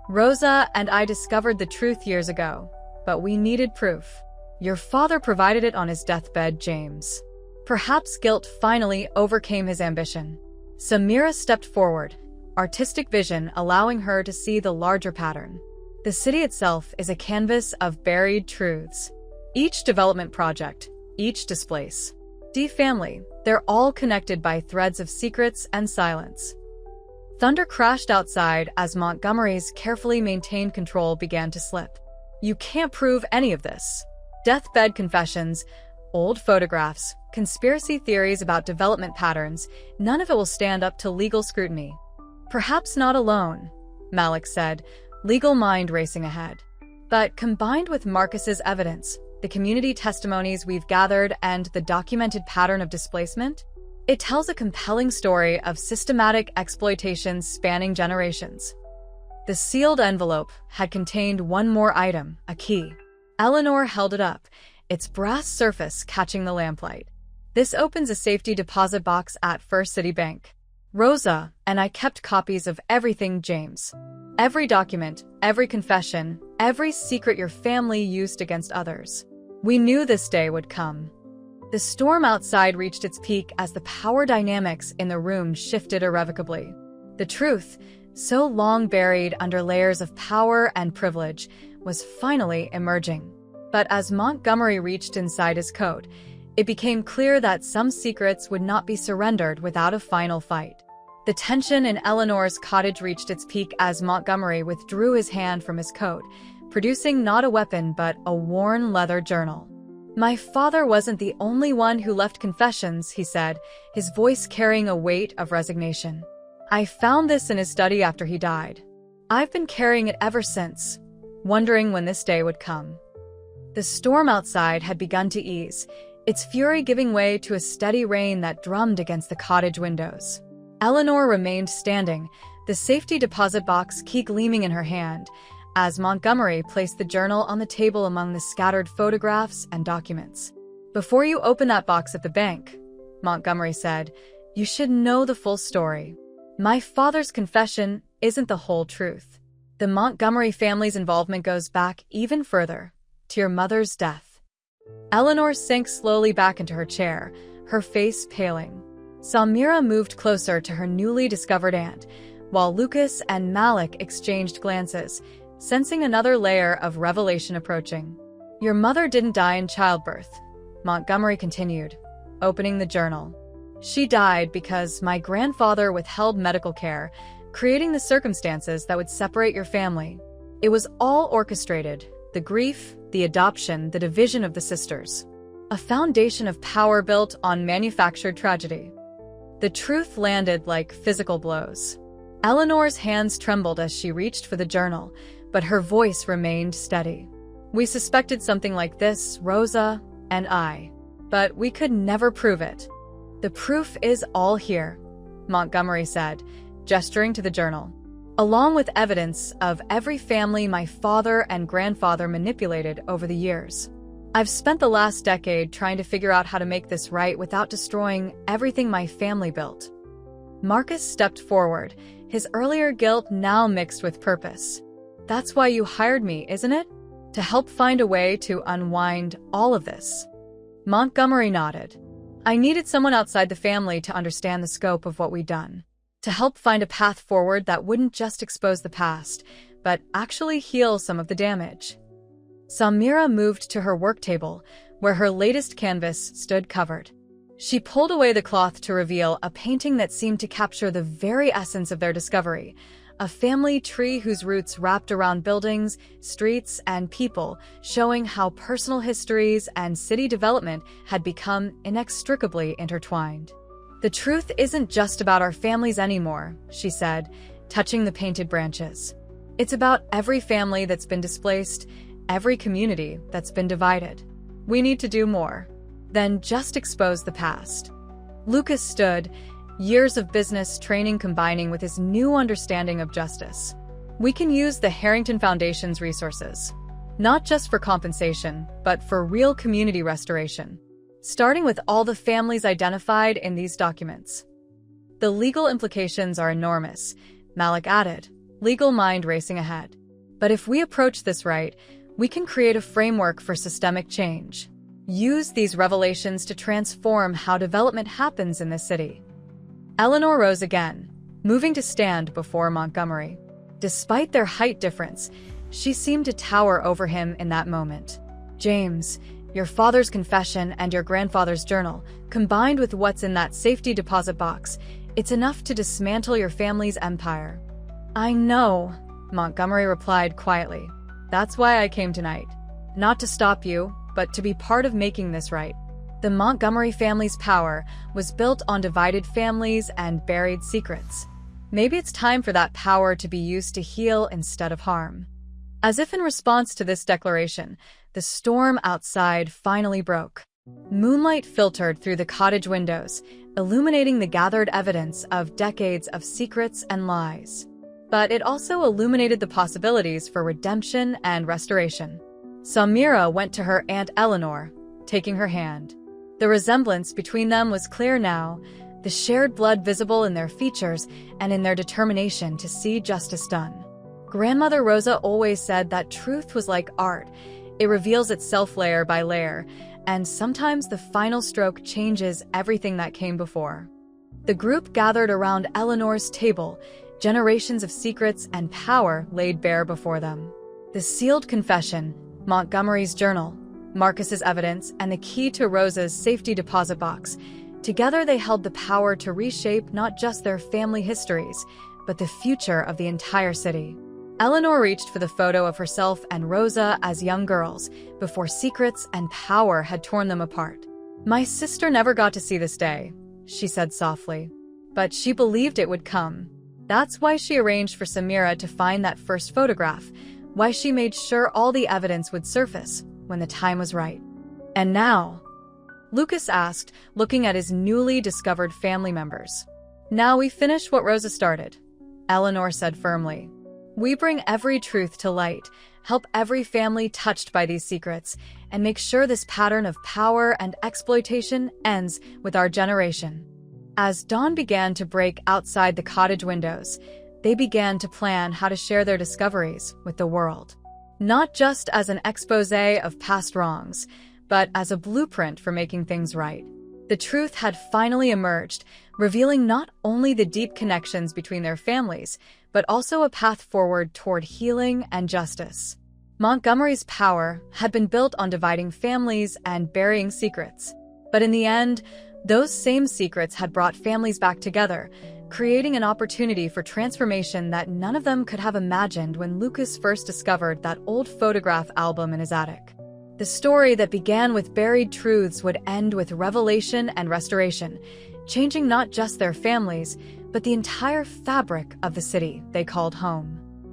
"Rosa and I discovered the truth years ago, but we needed proof. Your father provided it on his deathbed, James." Perhaps guilt finally overcame his ambition. Samira stepped forward, artistic vision allowing her to see the larger pattern. The city itself is a canvas of buried truths. Each development project, each displace, family, they're all connected by threads of secrets and silence. Thunder crashed outside as Montgomery's carefully maintained control began to slip. "You can't prove any of this. Deathbed confessions, old photographs, conspiracy theories about development patterns, none of it will stand up to legal scrutiny." "Perhaps not alone," Malik said, legal mind racing ahead. But combined with Marcus's evidence, the community testimonies we've gathered, and the documented pattern of displacement, it tells a compelling story of systematic exploitation spanning generations. The sealed envelope had contained one more item, a key. Eleanor held it up, its brass surface catching the lamplight. This opens a safety deposit box at First City Bank. Rosa and I kept copies of everything, James. Every document, every confession, every secret your family used against others. We knew this day would come. The storm outside reached its peak as the power dynamics in the room shifted irrevocably. The truth, so long buried under layers of power and privilege, was finally emerging. But as Montgomery reached inside his coat, it became clear that some secrets would not be surrendered without a final fight. The tension in Eleanor's cottage reached its peak as Montgomery withdrew his hand from his coat, producing not a weapon but a worn leather journal. My father wasn't the only one who left confessions, he said, his voice carrying a weight of resignation. I found this in his study after he died. I've been carrying it ever since, wondering when this day would come. The storm outside had begun to ease, its fury giving way to a steady rain that drummed against the cottage windows. Eleanor remained standing, the safety deposit box key gleaming in her hand, as Montgomery placed the journal on the table among the scattered photographs and documents. Before you open that box at the bank, Montgomery said, you should know the full story. My father's confession isn't the whole truth. The Montgomery family's involvement goes back even further, to your mother's death. Eleanor sank slowly back into her chair, her face paling. Samira moved closer to her newly discovered aunt, while Lucas and Malik exchanged glances, sensing another layer of revelation approaching. Your mother didn't die in childbirth, Montgomery continued, opening the journal. She died because my grandfather withheld medical care, creating the circumstances that would separate your family. It was all orchestrated, the grief, the adoption, the division of the sisters. A foundation of power built on manufactured tragedy. The truth landed like physical blows. Eleanor's hands trembled as she reached for the journal, but her voice remained steady. We suspected something like this, Rosa and I, but we could never prove it. The proof is all here, Montgomery said, gesturing to the journal, along with evidence of every family my father and grandfather manipulated over the years. I've spent the last decade trying to figure out how to make this right without destroying everything my family built. Marcus stepped forward, his earlier guilt now mixed with purpose. That's why you hired me, isn't it? To help find a way to unwind all of this. Montgomery nodded. I needed someone outside the family to understand the scope of what we'd done, to help find a path forward that wouldn't just expose the past, but actually heal some of the damage. Samira moved to her work table, where her latest canvas stood covered. She pulled away the cloth to reveal a painting that seemed to capture the very essence of their discovery, a family tree whose roots wrapped around buildings, streets, and people, showing how personal histories and city development had become inextricably intertwined. The truth isn't just about our families anymore, she said, touching the painted branches. It's about every family that's been displaced, every community that's been divided. We need to do more than just expose the past. Lucas stood, years of business training combining with his new understanding of justice. We can use the Harrington Foundation's resources, not just for compensation, but for real community restoration, starting with all the families identified in these documents. The legal implications are enormous, Malik added, legal mind racing ahead. But if we approach this right, we can create a framework for systemic change. Use these revelations to transform how development happens in this city. Eleanor rose again, moving to stand before Montgomery. Despite their height difference, she seemed to tower over him in that moment. James, your father's confession and your grandfather's journal, combined with what's in that safety deposit box, it's enough to dismantle your family's empire. I know, Montgomery replied quietly. That's why I came tonight. Not to stop you, but to be part of making this right. The Montgomery family's power was built on divided families and buried secrets. Maybe it's time for that power to be used to heal instead of harm. As if in response to this declaration, the storm outside finally broke. Moonlight filtered through the cottage windows, illuminating the gathered evidence of decades of secrets and lies. But it also illuminated the possibilities for redemption and restoration. Samira went to her Aunt Eleanor, taking her hand. The resemblance between them was clear now, the shared blood visible in their features and in their determination to see justice done. Grandmother Rosa always said that truth was like art. It reveals itself layer by layer, and sometimes the final stroke changes everything that came before. The group gathered around Eleanor's table, generations of secrets and power laid bare before them. The sealed confession, Montgomery's journal, Marcus's evidence, and the key to Rosa's safety deposit box. Together they held the power to reshape not just their family histories, but the future of the entire city. Eleanor reached for the photo of herself and Rosa as young girls, before secrets and power had torn them apart. "My sister never got to see this day," she said softly, "but she believed it would come. That's why she arranged for Samira to find that first photograph, why she made sure all the evidence would surface when the time was right." "And now?" Lucas asked, looking at his newly discovered family members. "Now we finish what Rosa started," Eleanor said firmly. "We bring every truth to light, help every family touched by these secrets, and make sure this pattern of power and exploitation ends with our generation." As dawn began to break outside the cottage windows, they began to plan how to share their discoveries with the world. Not just as an exposé of past wrongs, but as a blueprint for making things right. The truth had finally emerged, revealing not only the deep connections between their families, but also a path forward toward healing and justice. Montgomery's power had been built on dividing families and burying secrets. But in the end, those same secrets had brought families back together, creating an opportunity for transformation that none of them could have imagined when Lucas first discovered that old photograph album in his attic. The story that began with buried truths would end with revelation and restoration, changing not just their families, but the entire fabric of the city they called home.